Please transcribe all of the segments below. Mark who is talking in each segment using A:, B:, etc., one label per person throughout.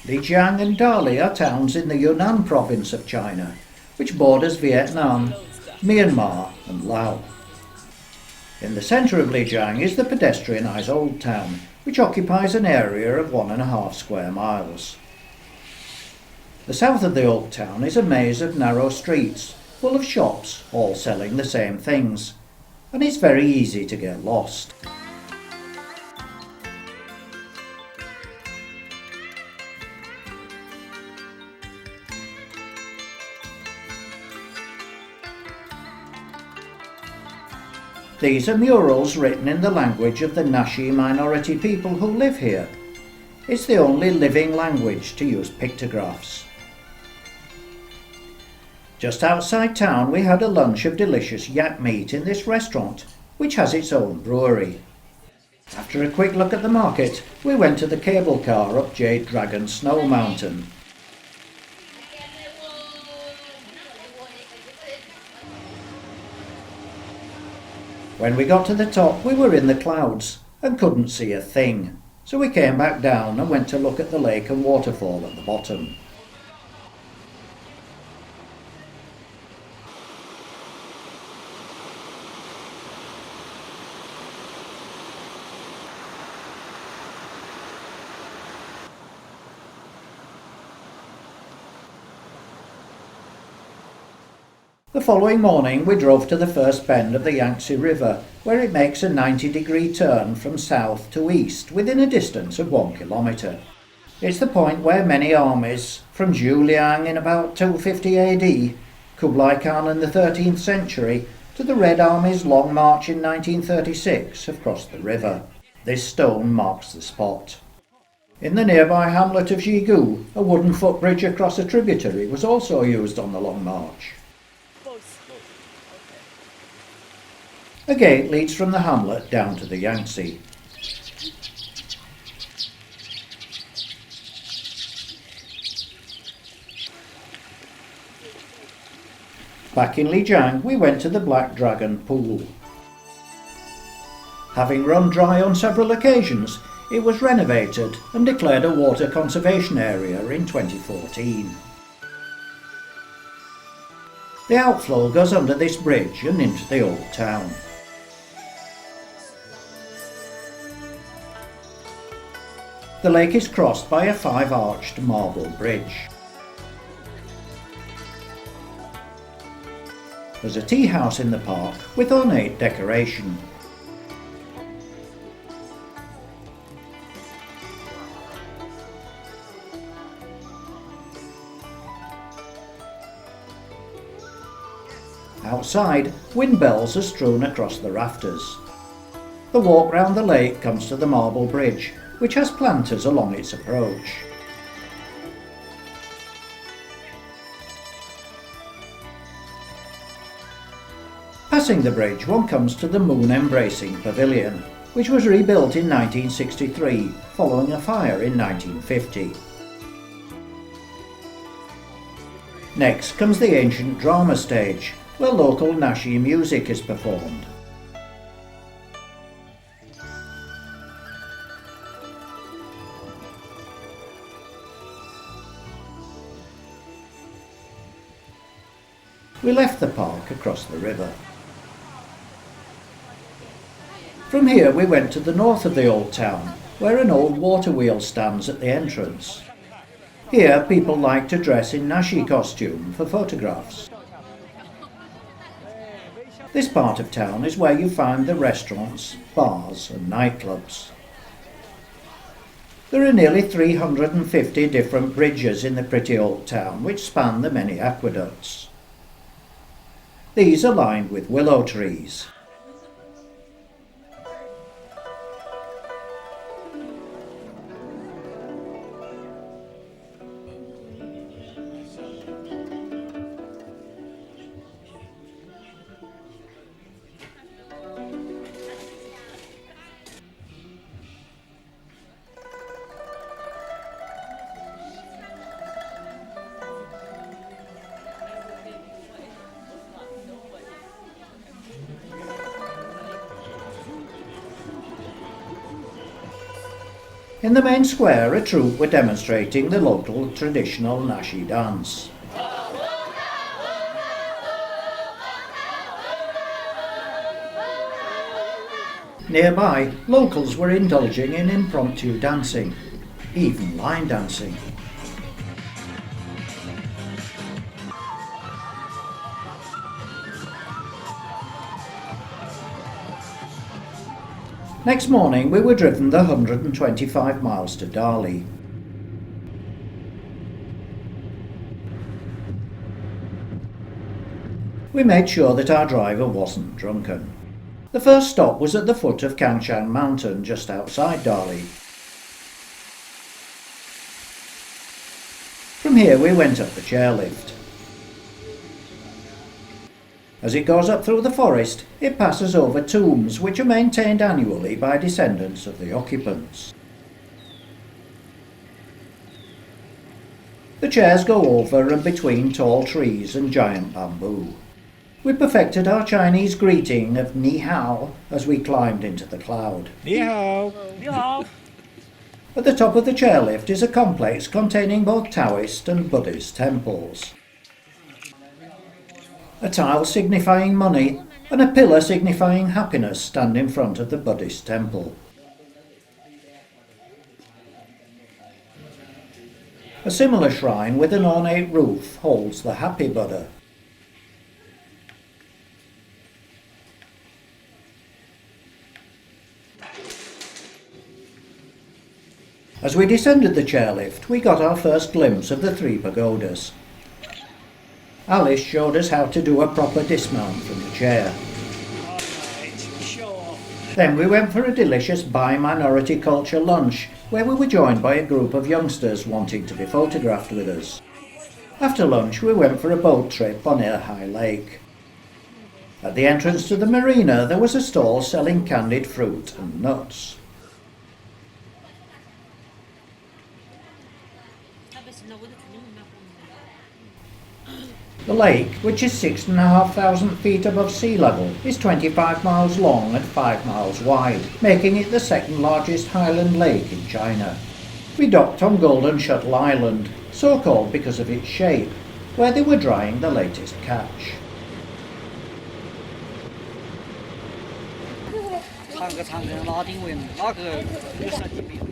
A: Lijiang and Dali are towns in the Yunan Province of China, which borders Vietnam, Myanmar and Laos. In the centre of Lijiang is the pedestrianised Old Town, which occupies an area of 1.5 square miles. The south of the Old Town is a maze of narrow streets, full of shops, all selling the same things, and it's very easy to get lost. These are murals written in the language of the Nashi minority people who live here. It's the only living language to use pictographs. Just outside town we had a lunch of delicious yak meat in this restaurant, which has its own brewery. After a quick look at the market, we went to the cable car up Jade Dragon Snow Mountain. When we got to the top, we were in the clouds and couldn't see a thing, so we came back down and went to look at the lake and waterfall at the bottom. The following morning we drove to the first bend of the Yangtze River, where it makes a 90-degree turn from south to east within a distance of 1 kilometre. It's the point where many armies, from Lijiang in about 250 AD, Kublai Khan in the 13th century, to the Red Army's Long March in 1936, have crossed the river. This stone marks the spot. In the nearby hamlet of Jigu, a wooden footbridge across a tributary was also used on the Long March. A gate leads from the hamlet down to the Yangtze. Back in Lijiang, we went to the Black Dragon pool. Having run dry on several occasions, it was renovated and declared a water conservation area in 2014. The outflow goes under this bridge and into the Old Town. The lake is crossed by a 5-arched marble bridge. There's a tea house in the park with ornate decoration. Outside, wind bells are strewn across the rafters. The walk round the lake comes to the marble bridge, which has planters along its approach. Passing the bridge, one comes to the moon-embracing pavilion, which was rebuilt in 1963 following a fire in 1950. Next comes the ancient drama stage, where local Nashi music is performed. We left the park across the river. From here we went to the north of the Old Town, where an old water wheel stands at the entrance. Here people like to dress in Nashi costume for photographs. This part of town is where you find the restaurants, bars and nightclubs. There are nearly 350 different bridges in the pretty old town which span the many aqueducts. These are lined with willow trees. In the main square, a troupe were demonstrating the local traditional Nashi dance. Nearby, locals were indulging in impromptu dancing, even line dancing. Next morning we were driven the 125 miles to Dali. We made sure that our driver wasn't drunken. The first stop was at the foot of Weishan Mountain, just outside Dali. From here we went up the chairlift. As it goes up through the forest, it passes over tombs which are maintained annually by descendants of the occupants. The chairs go over and between tall trees and giant bamboo. We perfected our Chinese greeting of Ni Hao as we climbed into the cloud.
B: Ni hao. Ni hao.
A: At the top of the chairlift is a complex containing both Taoist and Buddhist temples. A tile signifying money and a pillar signifying happiness stand in front of the Buddhist temple. A similar shrine with an ornate roof holds the Happy Buddha. As we descended the chairlift, we got our first glimpse of the 3 pagodas. Alice showed us how to do a proper dismount from the chair.
B: Alright, sure.
A: Then we went for a delicious bi-minority culture lunch, where we were joined by a group of youngsters wanting to be photographed with us. After lunch we went for a boat trip on High Lake. At the entrance to the marina there was a stall selling candied fruit and nuts. The lake, which is 6,500 feet above sea level, is 25 miles long and 5 miles wide, making it the second largest highland lake in China. We docked on Golden Shuttle Island, so called because of its shape, where they were drying the latest catch.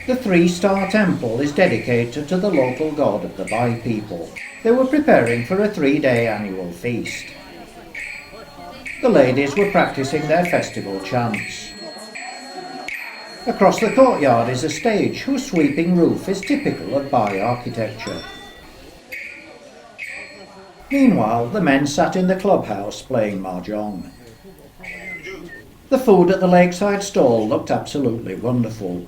A: The 3-star temple is dedicated to the local god of the Bai people. They were preparing for a 3-day annual feast. The ladies were practicing their festival chants. Across the courtyard is a stage whose sweeping roof is typical of Bai architecture. Meanwhile, the men sat in the clubhouse playing mahjong. The food at the lakeside stall looked absolutely wonderful.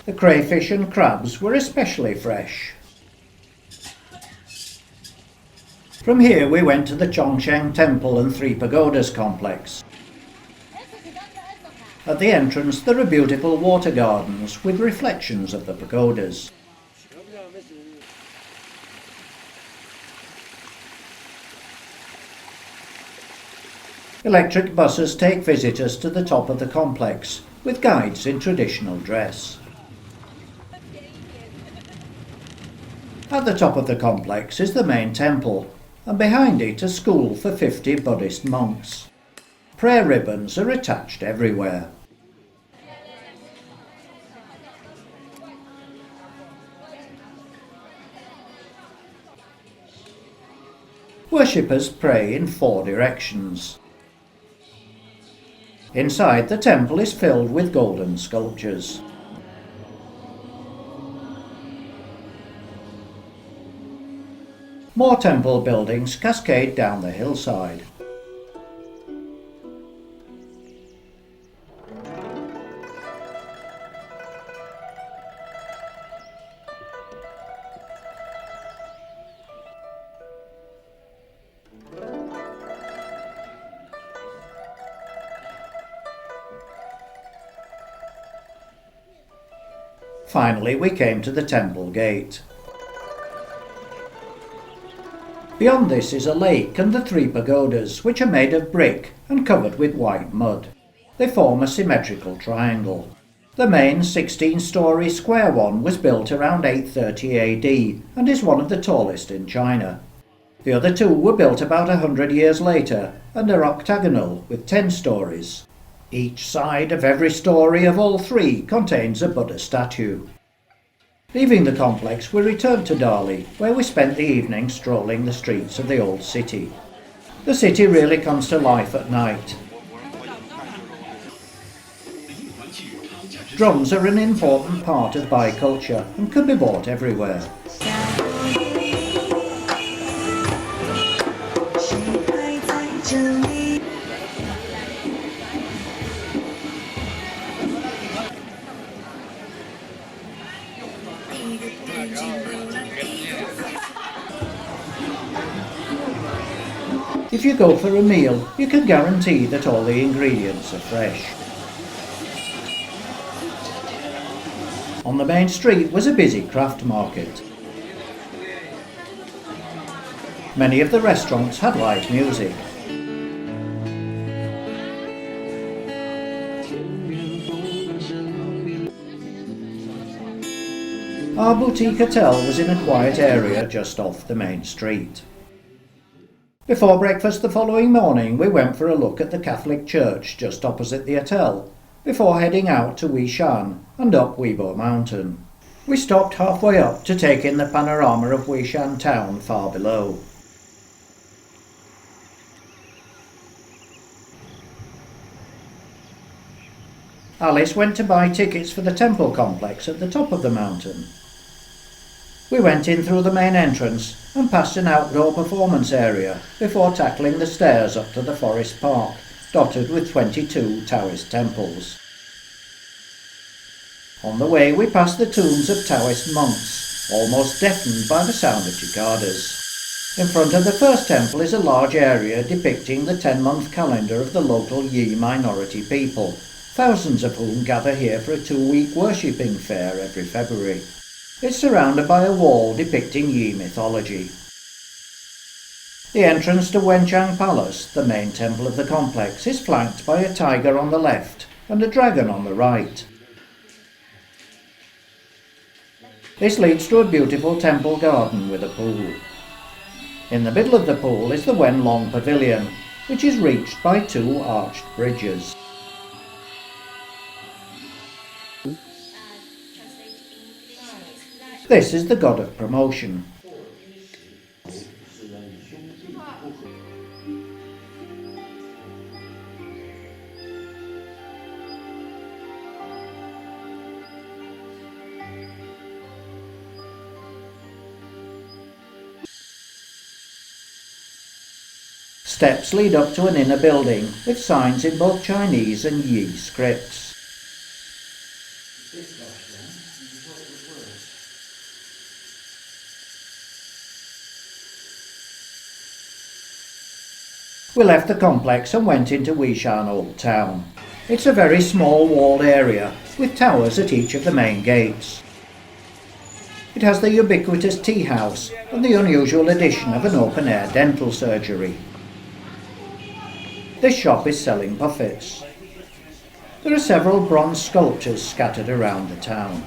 A: The crayfish and crabs were especially fresh. From here we went to the Chongqing Temple and 3 Pagodas complex. At the entrance there are beautiful water gardens with reflections of the pagodas. Electric buses take visitors to the top of the complex, with guides in traditional dress. At the top of the complex is the main temple, and behind it a school for 50 Buddhist monks. Prayer ribbons are attached everywhere. Worshippers pray in 4 directions. Inside, the temple is filled with golden sculptures. More temple buildings cascade down the hillside. Finally, we came to the temple gate. Beyond this is a lake and the 3 pagodas, which are made of brick and covered with white mud. They form a symmetrical triangle. The main 16-storey square one was built around 830 AD and is one of the tallest in China. The other two were built about 100 years later and are octagonal with 10 stories. Each side of every story of all three contains a Buddha statue. Leaving the complex, we returned to Dali, where we spent the evening strolling the streets of the old city. The city really comes to life at night. Drums are an important part of Bai culture and can be bought everywhere. If you go for a meal, you can guarantee that all the ingredients are fresh. On the main street was a busy craft market. Many of the restaurants had live music. Our boutique hotel was in a quiet area just off the main street. Before breakfast the following morning we went for a look at the Catholic church just opposite the hotel, before heading out to Weishan and up Weibo Mountain. We stopped halfway up to take in the panorama of Weishan town far below. Alice went to buy tickets for the temple complex at the top of the mountain. We went in through the main entrance and past an outdoor performance area before tackling the stairs up to the forest park, dotted with 22 Taoist temples. On the way we passed the tombs of Taoist monks, almost deafened by the sound of cicadas. In front of the first temple is a large area depicting the 10-month calendar of the local Yi minority people, thousands of whom gather here for a 2-week worshipping fair every February. It's surrounded by a wall depicting Yi mythology. The entrance to Wenchang Palace, the main temple of the complex, is flanked by a tiger on the left and a dragon on the right. This leads to a beautiful temple garden with a pool. In the middle of the pool is the Wenlong Pavilion, which is reached by 2 arched bridges. This is the god of promotion. Steps lead up to an inner building with signs in both Chinese and Yi scripts. We left the complex and went into Weishan Old Town. It's a very small walled area with towers at each of the main gates. It has the ubiquitous tea house and the unusual addition of an open-air dental surgery. This shop is selling buffets. There are several bronze sculptures scattered around the town.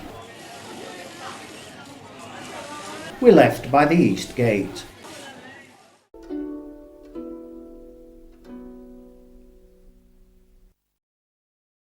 A: We left by the east gate.